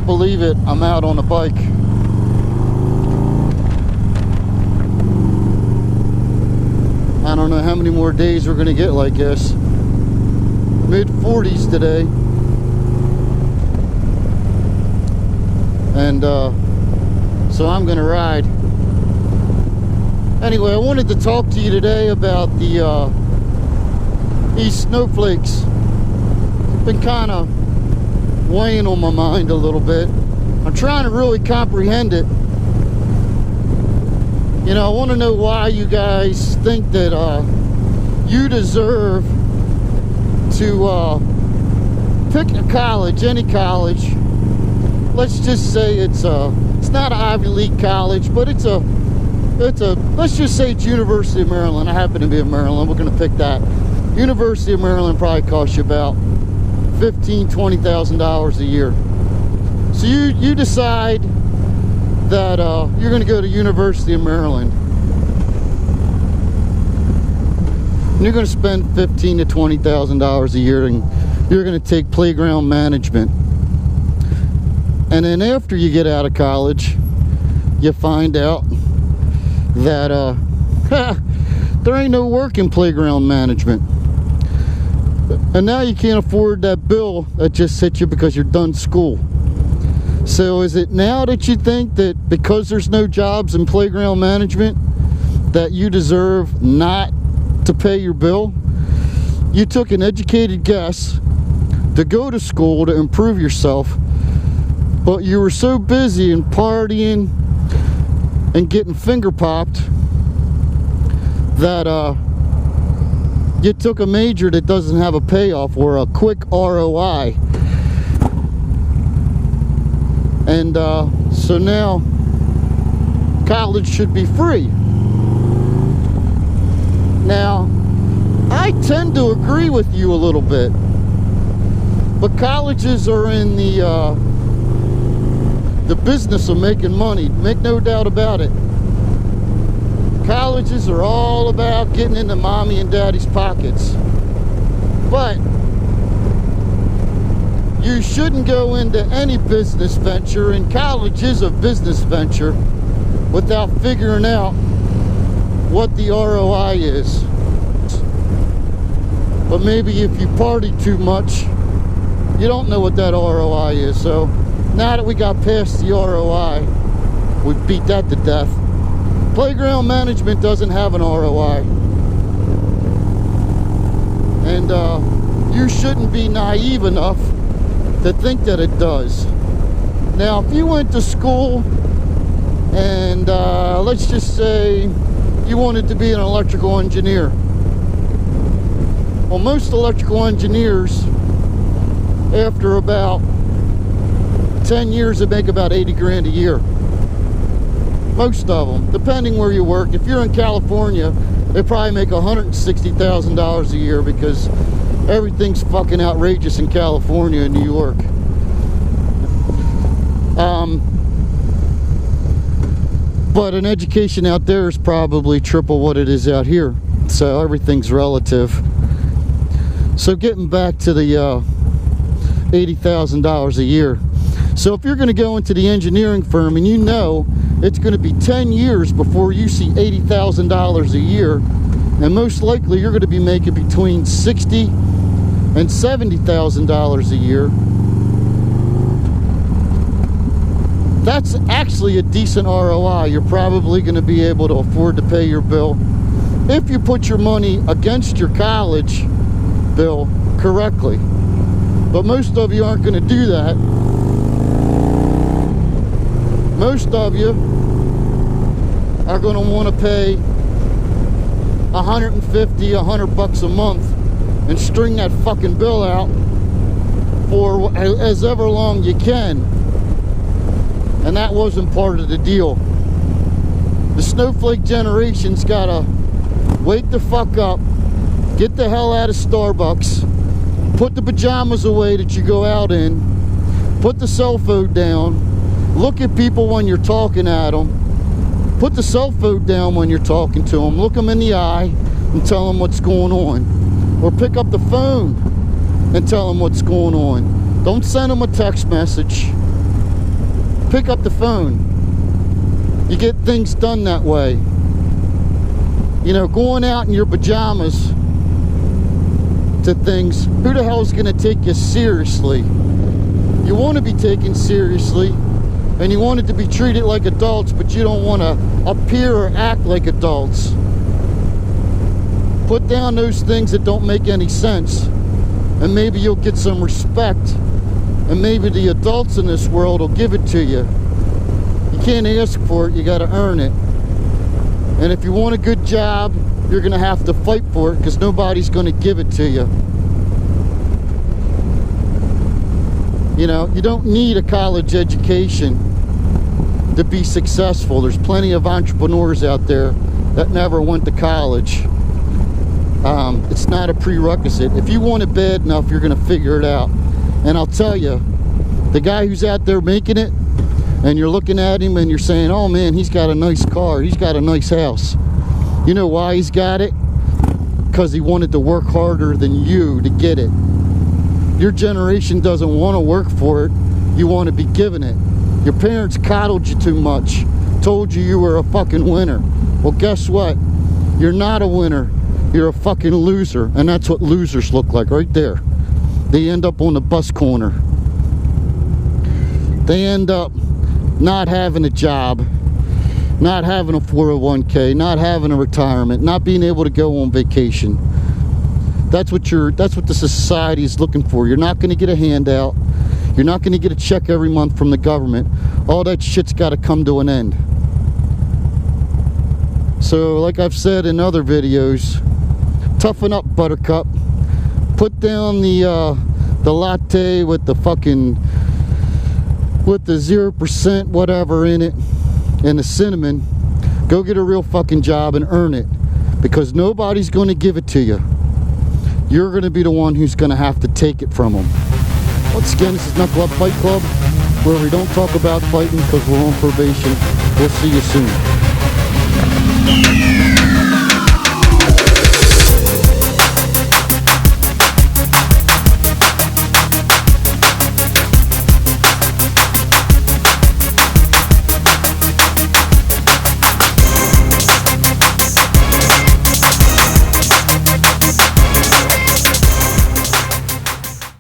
cannot believe it, I'm out on a bike. I don't know how many more days we're gonna get like this. Mid-40s today. And so I'm gonna ride. Anyway, I wanted to talk to you today about these snowflakes. Been kind of weighing on my mind a little bit. I'm trying to really comprehend it. You know, I want to know why you guys think that you deserve to pick a college, any college. Let's just say it's not an Ivy League college, but it's a let's just say it's University of Maryland. I happen to be in Maryland. We're going to pick that. University of Maryland probably costs you about $15,000, $20,000 a year. So you decide that you're going to go to University of Maryland. And you're going to spend $15,000 to $20,000 a year, and you're going to take playground management. And then after you get out of college, you find out that there ain't no work in playground management. And now you can't afford that bill that just hit you because you're done school. So is it now that you think that because there's no jobs in playground management that you deserve not to pay your bill? You took an educated guess to go to school to improve yourself, but you were so busy in partying and getting finger popped that you took a major that doesn't have a payoff or a quick ROI. And so now college should be free. Now, I tend to agree with you a little bit, but colleges are in the business of making money. Make no doubt about it. Colleges are all about getting into mommy and daddy's pockets. But you shouldn't go into any business venture, and college is a business venture, without figuring out what the ROI is. But maybe if you party too much, you don't know what that ROI is. So now that we got past the ROI, we beat that to death. Playground management doesn't have an ROI. And you shouldn't be naive enough to think that it does. Now, if you went to school and let's just say you wanted to be an electrical engineer. Well, most electrical engineers, after about 10 years, they make about 80 grand a year. Most of them, depending where you work. If you're in California, they probably make $160,000 a year because everything's fucking outrageous in California and New York. But an education out there is probably triple what it is out here. So everything's relative. So getting back to the $80,000 a year. So if you're going to go into the engineering firm and you know it's going to be 10 years before you see $80,000 a year, and most likely you're going to be making between $60,000 and $70,000 a year, that's actually a decent ROI. You're probably going to be able to afford to pay your bill if you put your money against your college bill correctly. But most of you aren't going to do that. Most of you are going to want to pay $150, $100 a month and string that fucking bill out for as ever long you can. And that wasn't part of the deal. The snowflake generation's gotta wake the fuck up, get the hell out of Starbucks, put the pajamas away that you go out in, put the cell phone down, look at people when you're talking at them, put the cell phone down when you're talking to them, look them in the eye and tell them what's going on. Or pick up the phone and tell them what's going on. Don't send them a text message. pick up the phone. You get things done that way. You know, going out in your pajamas to things, who the hell is going to take you seriously? You want to be taken seriously, and you want it to be treated like adults, but you don't want to appear or act like adults. Put down those things that don't make any sense, and maybe you'll get some respect, and maybe the adults in this world will give it to you. You can't ask for it, you got to earn it. And if you want a good job, you're going to have to fight for it, because nobody's going to give it to you. You know, you don't need a college education to be successful. There's plenty of entrepreneurs out there that never went to college. It's not a prerequisite. If you want it bad enough, you're going to figure it out. And I'll tell you, the guy who's out there making it, and you're looking at him and you're saying, oh man, he's got a nice car, he's got a nice house. You know why he's got it? Because he wanted to work harder than you to get it. Your generation doesn't want to work for it, you want to be given it. Your parents coddled you too much, told you were a fucking winner. Well, guess what? You're not a winner, you're a fucking loser. And that's what losers look like right there. They end up on the bus corner. They end up not having a job, not having a 401k, not having a retirement, not being able to go on vacation. That's what the society is looking for. You're not going to get a handout. You're not going to get a check every month from the government. All that shit's got to come to an end. So, like I've said in other videos, toughen up, Buttercup. Put down the latte with the fucking, with the 0% whatever in it, and the cinnamon. Go get a real fucking job and earn it, because nobody's going to give it to you. You're going to be the one who's going to have to take it from them. Once again, this is Knuckle Up Fight Club, where we don't talk about fighting because we're on probation. We'll see you soon.